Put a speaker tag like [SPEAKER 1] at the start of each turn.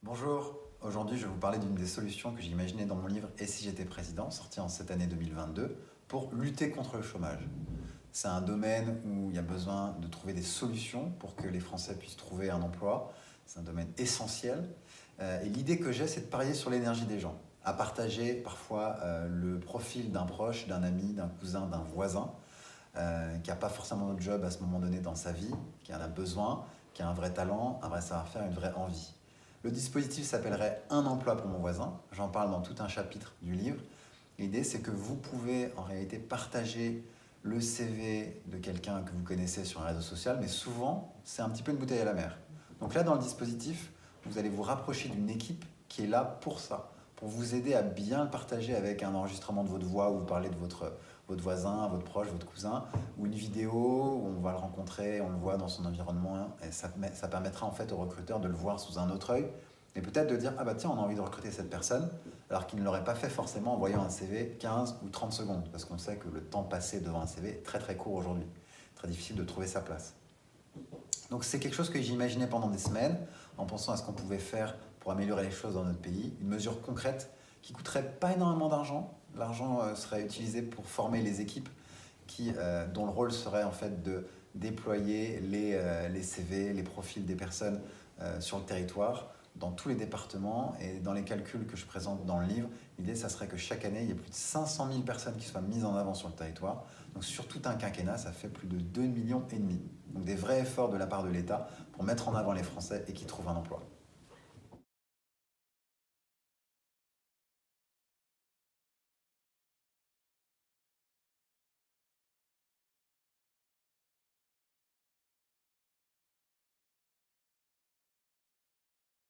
[SPEAKER 1] Bonjour, aujourd'hui je vais vous parler d'une des solutions que j'ai imaginées dans mon livre « Et si j'étais président », sorti en cette année 2022, pour lutter contre le chômage. C'est un domaine où il y a besoin de trouver des solutions pour que les Français puissent trouver un emploi. C'est un domaine essentiel. Et l'idée que j'ai, c'est de parier sur l'énergie des gens, à partager parfois le profil d'un proche, d'un ami, d'un cousin, d'un voisin, qui n'a pas forcément de job à ce moment donné dans sa vie, qui en a besoin, qui a un vrai talent, un vrai savoir-faire, une vraie envie. Le dispositif s'appellerait Un emploi pour mon voisin. J'en parle dans tout un chapitre du livre. L'idée, c'est que vous pouvez en réalité partager le CV de quelqu'un que vous connaissez sur un réseau social, mais souvent, c'est un petit peu une bouteille à la mer. Donc là, dans le dispositif, vous allez vous rapprocher d'une équipe qui est là pour ça, pour vous aider à bien le partager avec un enregistrement de votre voix où vous parlez de votre voisin, votre proche, votre cousin, ou une vidéo où on va le rencontrer, on le voit dans son environnement, et ça permettra en fait au recruteur de le voir sous un autre œil, et peut-être de dire, ah bah tiens, on a envie de recruter cette personne, alors qu'il ne l'aurait pas fait forcément en voyant un CV 15 ou 30 secondes, parce qu'on sait que le temps passé devant un CV est très très court aujourd'hui, très difficile de trouver sa place. Donc c'est quelque chose que j'imaginais pendant des semaines, en pensant à ce qu'on pouvait faire pour améliorer les choses dans notre pays, une mesure concrète qui coûterait pas énormément d'argent. L'argent serait utilisé pour former les équipes dont le rôle serait en fait de déployer les CV, les profils des personnes sur le territoire, dans tous les départements. Et dans les calculs que je présente dans le livre, l'idée, ça serait que chaque année, il y ait plus de 500 000 personnes qui soient mises en avant sur le territoire. Donc sur tout un quinquennat, ça fait plus de 2,5 millions. Donc des vrais efforts de la part de l'État pour mettre en avant les Français et qui trouvent un emploi.